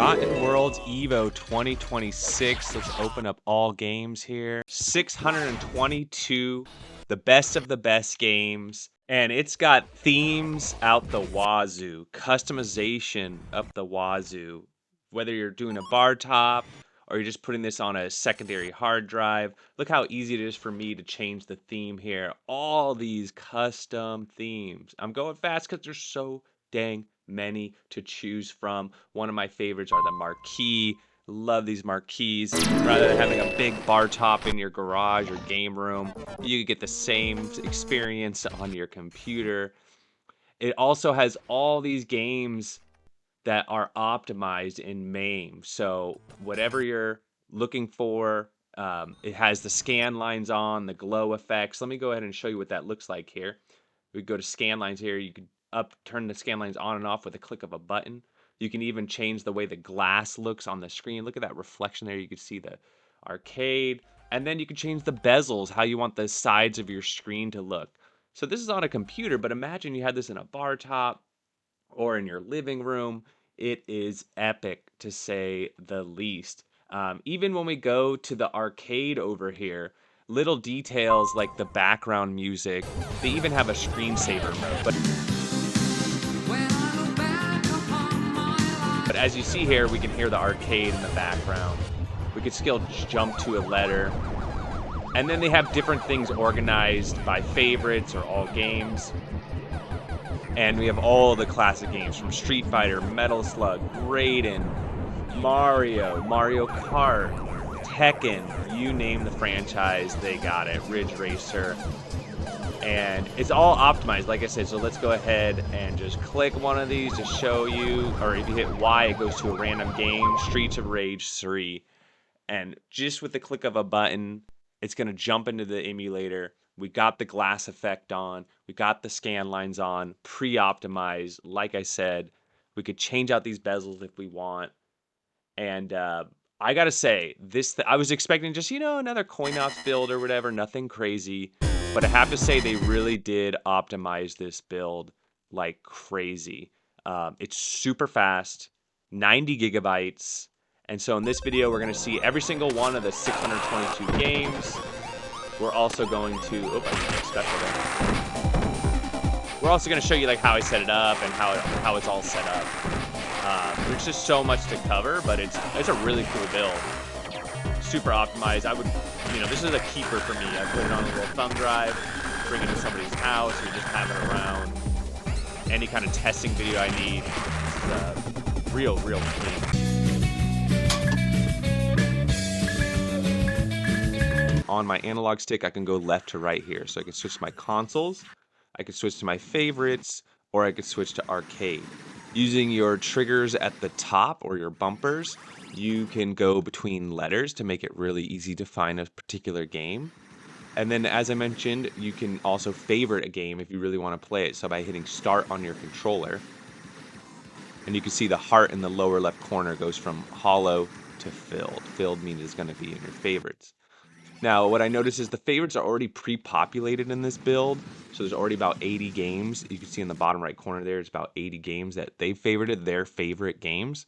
Forgotten Worlds Evo 2026. Let's open up all games here. 622, the best of the best games. And it's got themes out the wazoo, customization up the wazoo. Whether you're doing a bar top or you're just putting this on a secondary hard drive. Look how easy it is for me to change the theme here. All these custom themes. I'm going fast because there's so dang many to choose from. One of my favorites are the marquee. Love these marquees. Rather than having a big bar top in your garage or game room, you get the same experience on your computer. It also has all these games that are optimized in MAME. So whatever you're looking for, it has the scan lines on, the glow effects. Let me go ahead and show you what that looks like here. We go to scan lines here. You can turn the scan lines on and off with a click of a button. You can even change the way the glass looks on the screen. Look at that reflection there. You can see the arcade. And then you can change the bezels, how you want the sides of your screen to look. So this is on a computer, but imagine you had this in a bar top or in your living room. It is epic, to say the least. Even when we go to the arcade over here, little details like the background music, they even have a screensaver mode. But as you see here, we can hear the arcade in the background. We could still jump to a letter. And then they have different things organized by favorites or all games. And we have all the classic games from Street Fighter, Metal Slug, Raiden, Mario, Mario Kart, Tekken, you name the franchise, they got it. Ridge Racer. And it's all optimized, like I said. So let's go ahead and just click one of these to show you. Or if you hit Y, it goes to a random game, Streets of Rage 3. And just with the click of a button, it's going to jump into the emulator. We got the glass effect on. We got the scan lines on, pre-optimized. Like I said, we could change out these bezels if we want. And I got to say, I was expecting just, another CoinOPS build or whatever, nothing crazy. But I have to say, they really did optimize this build like crazy. It's super fast, 90 gigabytes. And so in this video, we're going to see every single one of the 622 games. We're also going to, I did special there. We're also going to show you like how I set it up and how it's all set up. There's just so much to cover, but it's a really cool build. Super optimized. I would, this is a keeper for me. I put it on a little thumb drive, bring it to somebody's house, or just have it around. Any kind of testing video I need. It's real clean. On my analog stick, I can go left to right here. So I can switch to my consoles, I can switch to my favorites, or I could switch to arcade. Using your triggers at the top or your bumpers, you can go between letters to make it really easy to find a particular game. And then, as I mentioned, you can also favorite a game if you really want to play it. So by hitting start on your controller, and you can see the heart in the lower left corner goes from hollow to filled. Filled means it's going to be in your favorites. Now, what I noticed is the favorites are already pre-populated in this build. So there's already about 80 games. You can see in the bottom right corner there, it's about 80 games that they favorited their favorite games.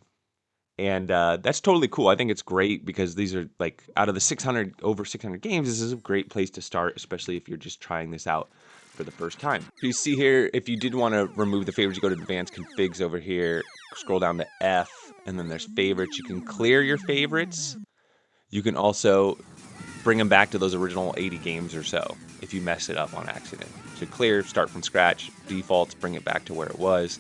And that's totally cool. I think it's great because these are like out of the over 600 games, this is a great place to start, especially if you're just trying this out for the first time. So you see here, if you did want to remove the favorites, you go to advanced configs over here, scroll down to F, and then there's favorites. You can clear your favorites. You can also bring them back to those original 80 games or so if you mess it up on accident. So clear, start from scratch, defaults, bring it back to where it was,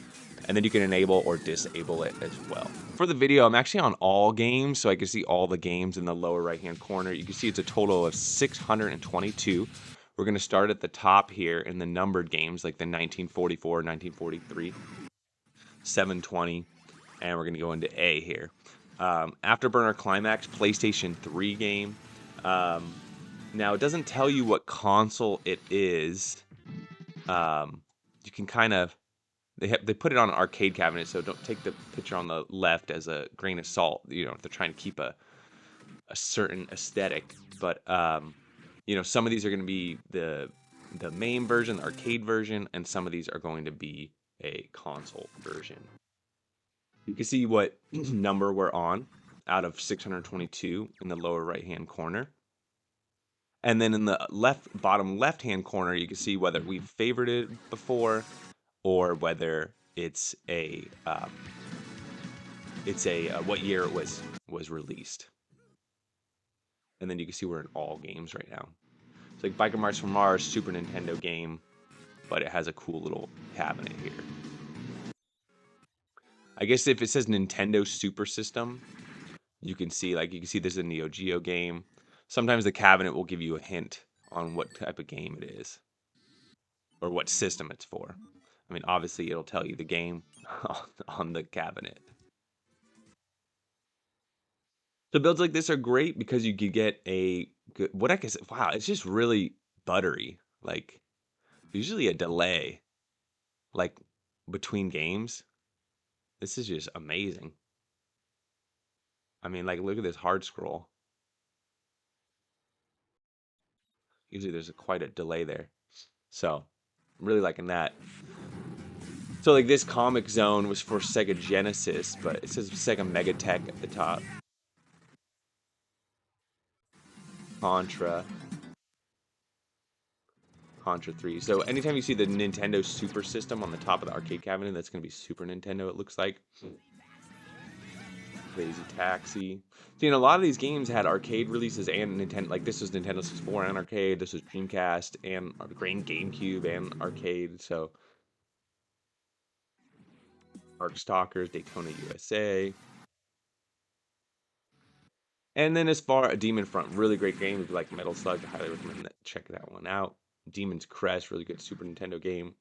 and then you can enable or disable it as well. For the video, I'm actually on all games, so I can see all the games in the lower right-hand corner. You can see it's a total of 622. We're going to start at the top here in the numbered games, like the 1944, 1943, 720, and we're going to go into A here. Afterburner Climax, PlayStation 3 game. Now, it doesn't tell you what console it is. You can kind of, they put it on an arcade cabinet, so don't take the picture on the left as a grain of salt, if they're trying to keep a certain aesthetic. But, some of these are going to be the main version, the arcade version, and some of these are going to be a console version. You can see what number we're on out of 622 in the lower right-hand corner. And then in the bottom left-hand corner, you can see whether we've favored it before or whether it's a what year it was released. And then you can see we're in all games right now. It's like Biker Mice from Mars, Super Nintendo game, but it has a cool little cabinet here. I guess if it says Nintendo Super System, you can see there's a Neo Geo game. Sometimes the cabinet will give you a hint on what type of game it is or what system it's for. I mean, obviously it'll tell you the game on the cabinet. So builds like this are great because you could get a good, what I guess, wow, it's just really buttery. Like usually a delay like between games. This is just amazing. I mean, like look at this hard scroll. Usually there's quite a delay there. So I'm really liking that. So like this Comic Zone was for Sega Genesis, but it says Sega Megatech at the top. Contra, Contra 3. So anytime you see the Nintendo Super System on the top of the arcade cabinet, that's going to be Super Nintendo, it looks like. Crazy Taxi. See, and a lot of these games had arcade releases and Nintendo. Like this was Nintendo 64 and arcade. This was Dreamcast and GameCube and arcade. So Darkstalkers, Daytona USA. And then as far as Demon Front, really great game. If you like Metal Slug, I highly recommend that. Check that one out. Demon's Crest, really good Super Nintendo game.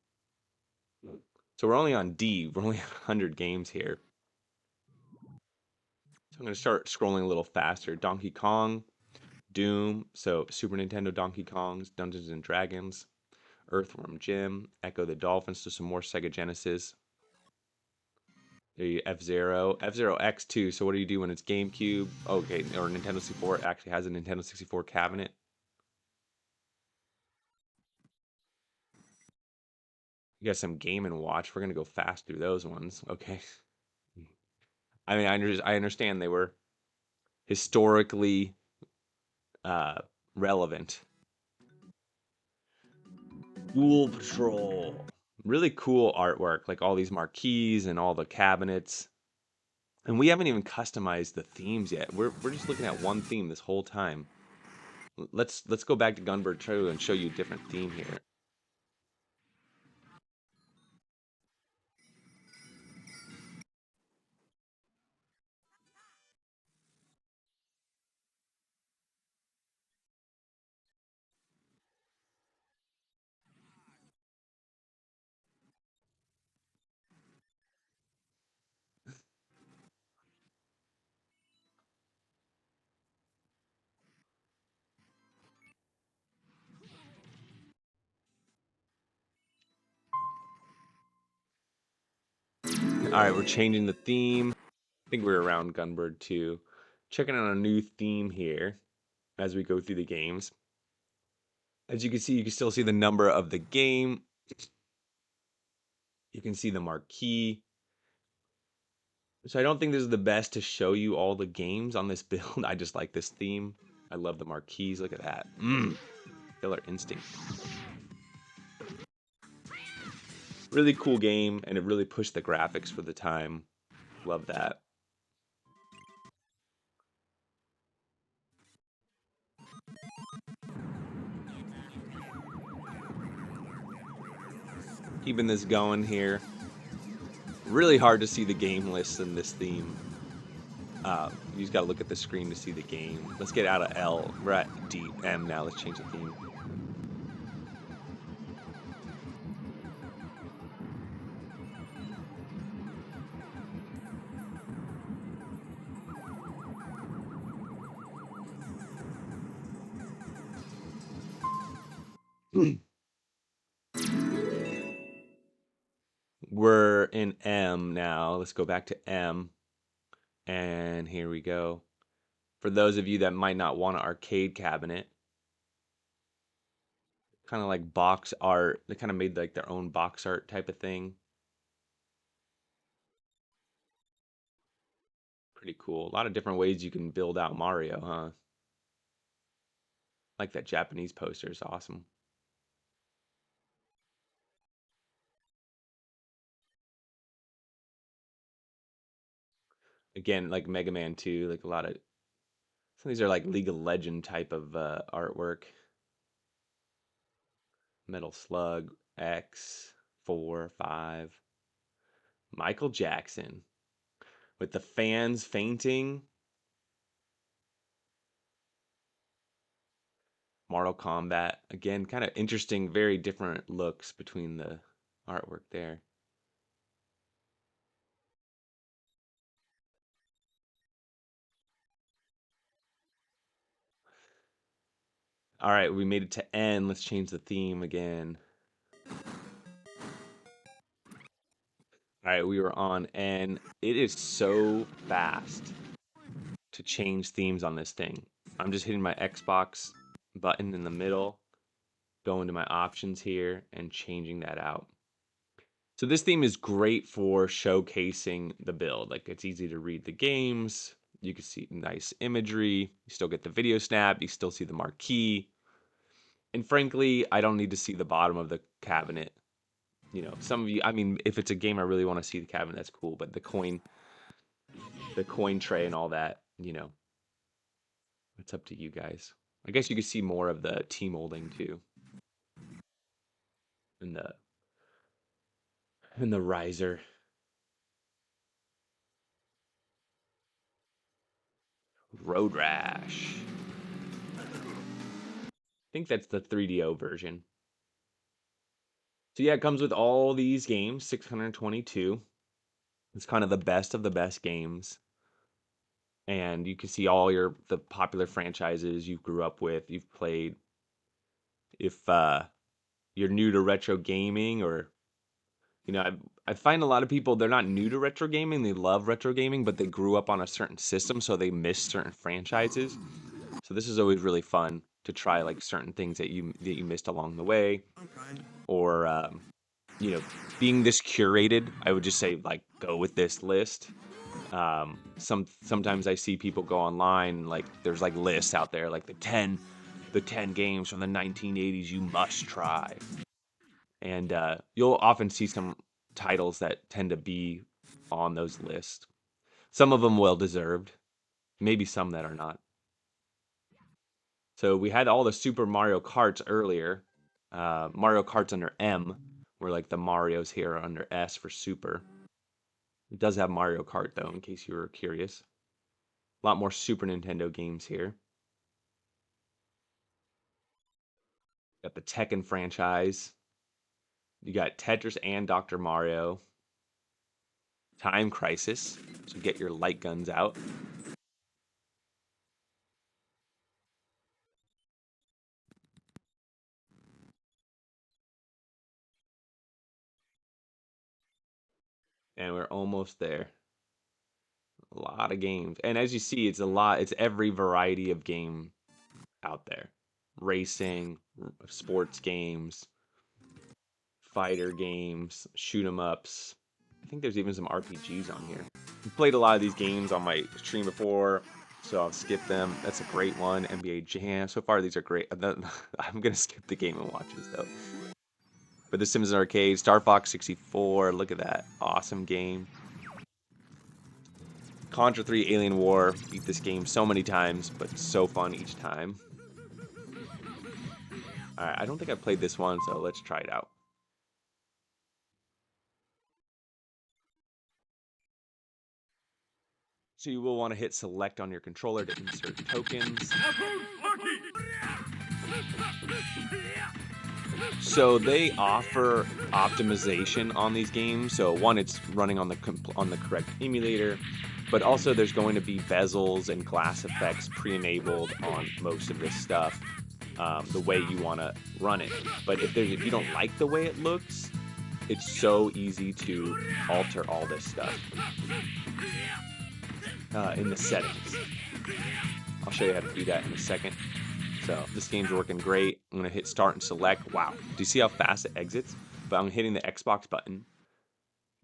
So we're only on D. We're only on 100 games here. So I'm going to start scrolling a little faster. Donkey Kong, Doom, so Super Nintendo Donkey Kongs, Dungeons and Dragons, Earthworm Jim, Echo the Dolphin, so some more Sega Genesis. There you F-Zero, F-Zero X2. So what do you do when it's GameCube? Okay, or Nintendo 64. It actually has a Nintendo 64 cabinet. You got some Game and Watch. We're gonna go fast through those ones. Okay. I mean, I understand they were historically uh, relevant. Ghoul Patrol. Really cool artwork, like all these marquees and all the cabinets. And we haven't even customized the themes yet. We're just looking at one theme this whole time. Let's go back to Gunbird 2 and show you a different theme here. All right, we're changing the theme. I think we're around Gunbird 2. Checking out a new theme here as we go through the games. As you can see, you can still see the number of the game. You can see the marquee. So I don't think this is the best to show you all the games on this build. I just like this theme. I love the marquees. Look at that. Killer Instinct. Really cool game, and it really pushed the graphics for the time. Love that. Keeping this going here. Really hard to see the game list in this theme. You just gotta look at the screen to see the game. Let's get out of L. We're at D, M now. Let's change the theme. We're in M now. Let's go back to M. And here we go. For those of you that might not want an arcade cabinet, kind of like box art. They kind of made like their own box art type of thing. Pretty cool. A lot of different ways you can build out Mario, huh? Like that Japanese poster is awesome. Again, like Mega Man 2, like a lot of some of these are like League of Legend type of artwork. Metal Slug, X, 4, 5. Michael Jackson with the fans fainting. Mortal Kombat. Again, kind of interesting, very different looks between the artwork there. All right, we made it to N. Let's change the theme again. All right, we were on N. It is so fast to change themes on this thing. I'm just hitting my Xbox button in the middle, going to my options here, and changing that out. So this theme is great for showcasing the build. Like it's easy to read the games. You can see nice imagery. You still get the video snap. You still see the marquee. And frankly, I don't need to see the bottom of the cabinet. You know, some of you, I mean, if it's a game I really want to see the cabinet, that's cool. But the coin tray and all that, you know, it's up to you guys. I guess you could see more of the T molding too, and the riser. Road Rash. I think that's the 3DO version. So yeah, it comes with all these games, 622. It's kind of the best of the best games. And you can see all the popular franchises you grew up with, you've played. If you're new to retro gaming or you know, I find a lot of people they're not new to retro gaming, they love retro gaming, but they grew up on a certain system so they miss certain franchises. So this is always really fun to try like certain things that you missed along the way or you know, being this curated, I would just say like go with this list. Sometimes I see people go online like there's like lists out there like the ten games from the 1980s you must try, and you'll often see some titles that tend to be on those lists. Some of them well deserved, maybe some that are not. So we had all the Super Mario Karts earlier. Mario Kart's under M, where like the Mario's here are under S for Super. It does have Mario Kart though, in case you were curious. A lot more Super Nintendo games here. Got the Tekken franchise. You got Tetris and Dr. Mario. Time Crisis. So get your light guns out. And we're almost there. A lot of games. And as you see, it's a lot. It's every variety of game out there. Racing, sports games, fighter games, shoot 'em ups. I think there's even some RPGs on here. I've played a lot of these games on my stream before, so I'll skip them. That's a great one. NBA Jam. So far, these are great. I'm gonna skip the Game and Watches though. But The Sims Arcade, Star Fox 64. Look at that, awesome game. Contra 3 Alien War. Beat this game so many times, but so fun each time. All right, I don't think I've played this one, so let's try it out. So you will want to hit select on your controller to insert tokens. So they offer optimization on these games. So one, it's running on the correct emulator, but also there's going to be bezels and glass effects pre-enabled on most of this stuff, the way you want to run it. But if you don't like the way it looks, it's so easy to alter all this stuff in the settings. I'll show you how to do that in a second. So this game's working great. I'm going to hit start and select. Wow. Do you see how fast it exits? But I'm hitting the Xbox button.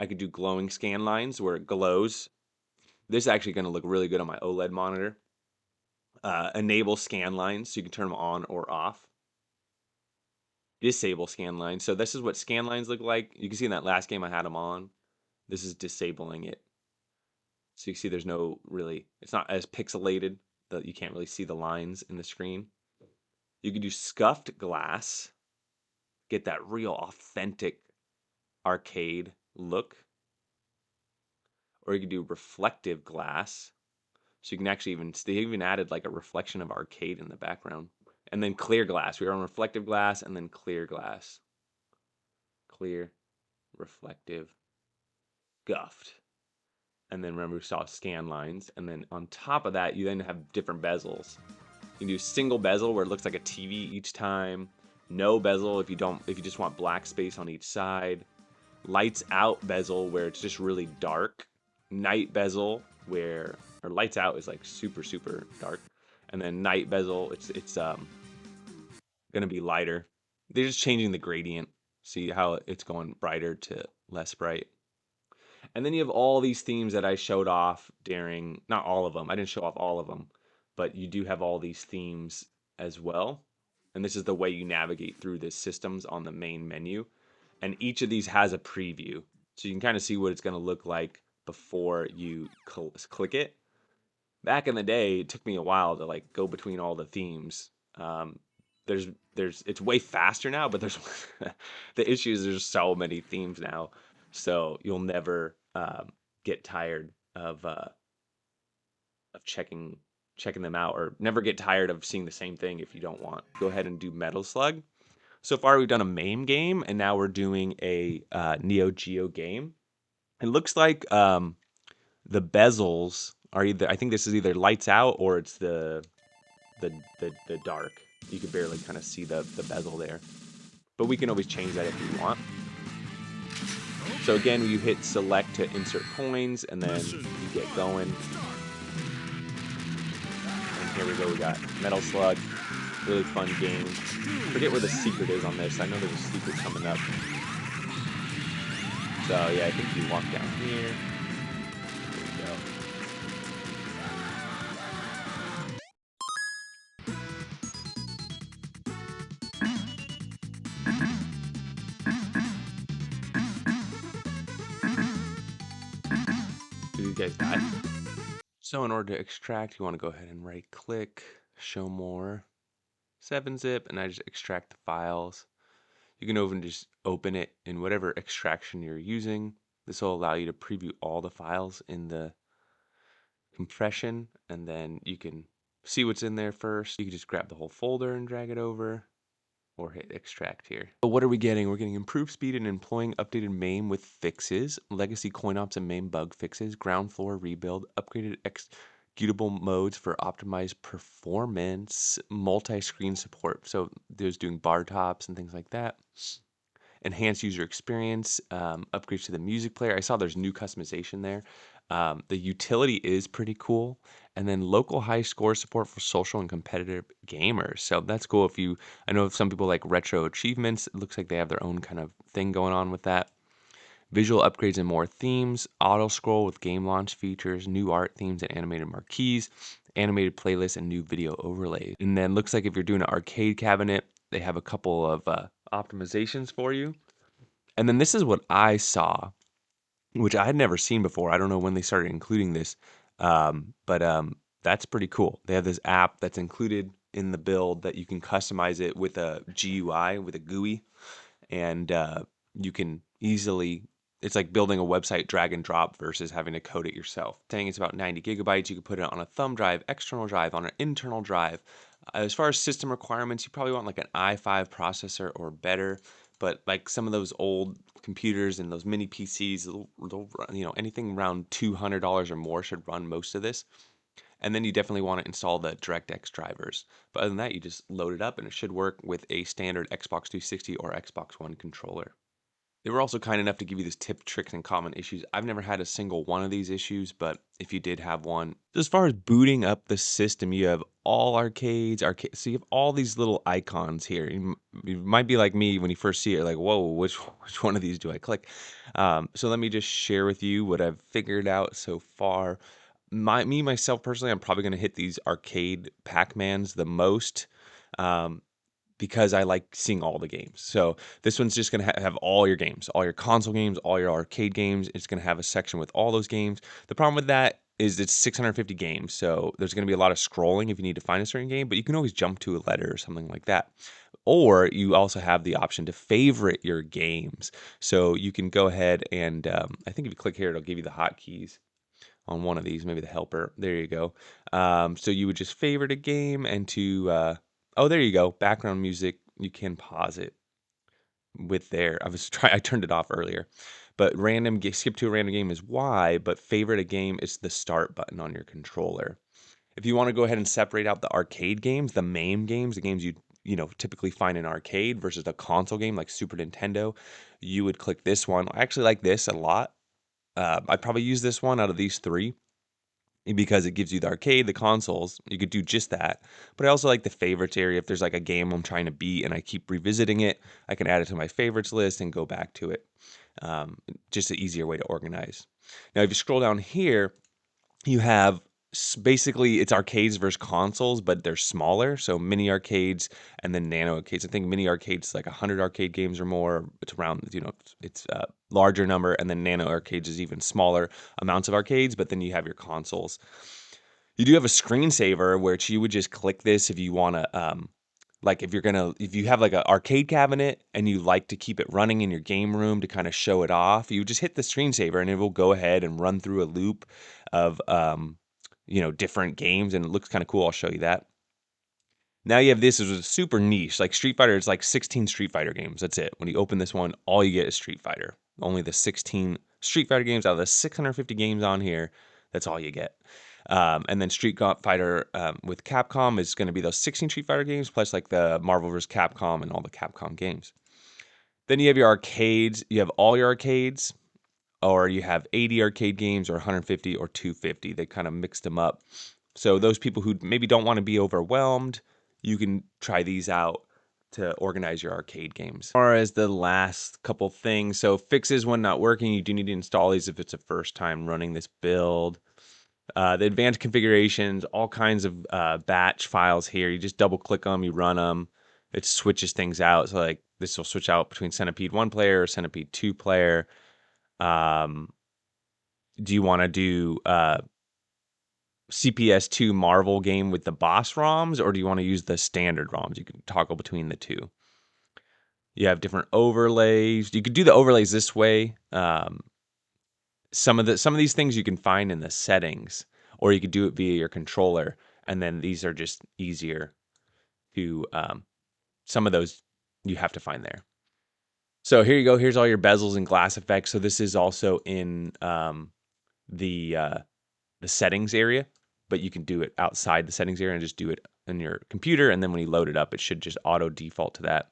I could do glowing scan lines where it glows This is actually going to look really good on my OLED monitor. Enable scan lines so you can turn them on or off. Disable scan lines. So this is what scan lines look like. You can see in that last game I had them on. This is disabling it. So you see there's no really, it's not as pixelated that you can't really see the lines in the screen. You can do scuffed glass, get that real authentic arcade look. Or you can do reflective glass. So you can actually they even added like a reflection of arcade in the background. And then clear glass. We were on reflective glass and then clear glass. Clear, reflective, guffed. And then remember we saw scan lines. And then on top of that, you then have different bezels. You can do single bezel where it looks like a TV each time. No bezel if you just want black space on each side. Lights out bezel where it's just really dark. Night bezel where or lights out is like super dark. And then night bezel it's gonna be lighter. They're just changing the gradient. See how it's going brighter to less bright. And then you have all these themes that I showed off during, not all of them, I didn't show off all of them, but you do have all these themes as well. And this is the way you navigate through the systems on the main menu. And each of these has a preview. So you can kind of see what it's going to look like before you click it. Back in the day, it took me a while to like go between all the themes. Um, it's way faster now, but there's the issue is there's so many themes now, so you'll never get tired of checking them out, or never get tired of seeing the same thing if you don't want. Go ahead and do Metal Slug. So far, we've done a MAME game, and now we're doing a Neo Geo game. It looks like the bezels are either, I think this is either lights out or it's the dark. You can barely kind of see the bezel there. But we can always change that if we want. So again, you hit select to insert coins, and then you get going. And here we go, we got Metal Slug. Really fun game. Forget where the secret is on this. I know there's a secret coming up. So yeah, I think you walk down here. There we go. Do these guys die? So in order to extract, you want to go ahead and right click, show more, 7-zip, and I just extract the files. You can even just open it in whatever extraction you're using. This will allow you to preview all the files in the compression, and then you can see what's in there first. You can just grab the whole folder and drag it over, or hit extract here. So what are we getting? We're getting improved speed and employing updated MAME with fixes, legacy CoinOPS and MAME bug fixes, ground floor rebuild, upgraded executable modes for optimized performance, multi-screen support. So there's doing bar tops and things like that. Enhanced user experience, upgrades to the music player. I saw there's new customization there. The utility is pretty cool. And then local high score support for social and competitive gamers. So that's cool. I know some people like retro achievements. It looks like they have their own kind of thing going on with that. Visual upgrades and more themes, auto scroll with game launch features, new art themes and animated marquees, animated playlists, and new video overlays. And then looks like if you're doing an arcade cabinet, they have a couple of optimizations for you. And then this is what I saw, which I had never seen before. I don't know when they started including this, but that's pretty cool. They have this app that's included in the build that you can customize it with a GUI, with a GUI, and you can easily, it's like building a website drag and drop versus having to code it yourself. Saying it's about 90 gigabytes. You can put it on a thumb drive, external drive, on an internal drive. As far as system requirements, you probably want like an i5 processor or better. But like some of those old computers and those mini PCs, they'll run, anything around $200 or more should run most of this. And then you definitely want to install the DirectX drivers. But other than that, you just load it up and it should work with a standard Xbox 360 or Xbox One controller. They were also kind enough to give you this tip, tricks, and common issues. I've never had a single one of these issues, but if you did have one, as far as booting up the system, you have all arcades, so you have all these little icons here. You might be like me when you first see it, like, whoa, which one of these do I click? So let me just share with you what I've figured out so far. Myself personally, I'm probably going to hit these arcade Pac-Mans the most. Um, because I like seeing all the games. So this one's just going to have all your games, all your console games, all your arcade games. It's going to have a section with all those games. The problem with that is it's 650 games. So there's going to be a lot of scrolling if you need to find a certain game, but you can always jump to a letter or something like that. Or you also have the option to favorite your games. So you can go ahead and I think if you click here, it'll give you the hotkeys on one of these, maybe the helper. There you go. So you would just favorite a game and oh, there you go. Background music. You can pause it with there. I turned it off earlier, but skip to a random game is Y, but favorite a game is the start button on your controller. If you want to go ahead and separate out the arcade games, the main games, the games you typically find in arcade versus a console game like Super Nintendo, you would click this one. I actually like this a lot. I'd probably use this one out of these three because it gives you the arcade, the consoles. You could do just that. But I also like the favorites area. If there's like a game I'm trying to beat and I keep revisiting it, I can add it to my favorites list and go back to it. Just an easier way to organize. Now, if you scroll down here, you have basically it's arcades versus consoles, but they're smaller. So mini arcades and then nano arcades. I think mini arcades like 100 arcade games or more. It's around it's a larger number, and then nano arcades is even smaller amounts of arcades. But then you have your consoles. You do have a screensaver, which you would just click this if you want to. Like if you have like an arcade cabinet and you like to keep it running in your game room to kind of show it off, you just hit the screensaver and it will go ahead and run through a loop of different games, and it looks kind of cool. I'll show you that. Now you have this is super niche, like Street Fighter. It's like 16 Street Fighter games. That's it. When you open this one, all you get is Street Fighter. Only the 16 Street Fighter games out of the 650 games on here. That's all you get. And then Street Fighter with Capcom is going to be those 16 Street Fighter games plus like the Marvel vs. Capcom and all the Capcom games. Then you have your arcades. You have all your arcades, or you have 80 arcade games or 150 or 250. They kind of mixed them up. So those people who maybe don't want to be overwhelmed, you can try these out to organize your arcade games. As far as the last couple things, so fixes when not working, you do need to install these if it's a first time running this build. The advanced configurations, all kinds of batch files here. You just double click them, you run them. It switches things out. So like this will switch out between Centipede 1 player or Centipede 2 player. Do you want to do CPS2 Marvel game with the boss ROMs, or do you want to use the standard ROMs? You can toggle between the two. You have different overlays. You could do the overlays this way. Some of these things you can find in the settings, or you could do it via your controller, and then these are just easier to some of those you have to find there. So here you go. Here's all your bezels and glass effects. So this is also in the settings area, but you can do it outside the settings area and just do it in your computer, and then when you load it up, it should just auto default to that.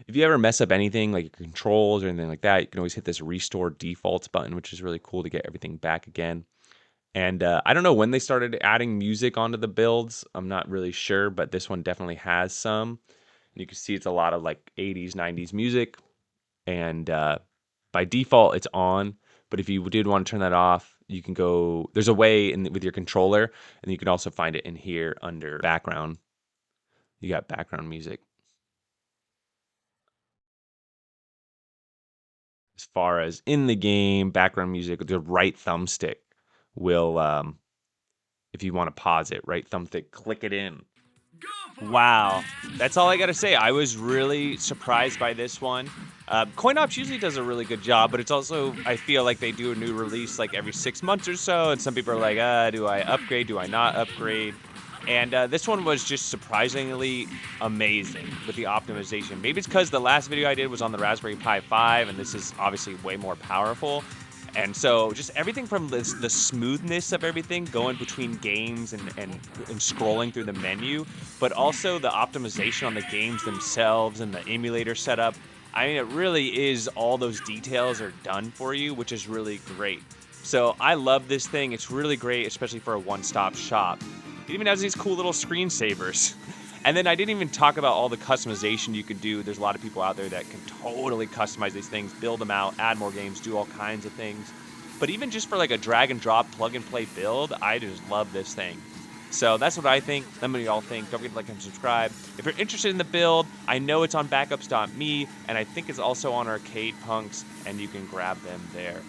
If you ever mess up anything like your controls or anything like that, you can always hit this restore defaults button, which is really cool to get everything back again. And I don't know when they started adding music onto the builds. I'm not really sure, but this one definitely has some. You can see it's a lot of like 80s, 90s music. And by default, it's on. But if you did want to turn that off, you can go, there's a way with your controller, and you can also find it in here under background. You got background music. As far as in the game, background music, the right thumbstick will, if you want to pause it, right thumbstick, click it in. Wow, that's all I gotta say. I was really surprised by this one. CoinOPS usually does a really good job, but it's also, I feel like they do a new release like every 6 months or so, and some people are like, do I upgrade, do I not upgrade? And this one was just surprisingly amazing with the optimization. Maybe it's because the last video I did was on the Raspberry Pi 5, and this is obviously way more powerful. And so just everything from the smoothness of everything going between games and scrolling through the menu, but also the optimization on the games themselves and the emulator setup. I mean, it really is, all those details are done for you, which is really great. So I love this thing. It's really great, especially for a one-stop shop. It even has these cool little screensavers. And then I didn't even talk about all the customization you could do. There's a lot of people out there that can totally customize these things, build them out, add more games, do all kinds of things. But even just for like a drag and drop plug and play build, I just love this thing. So that's what I think. Let me know what y'all think. Don't forget to like and subscribe. If you're interested in the build, I know it's on backups.me, and I think it's also on Arcade Punks, and you can grab them there.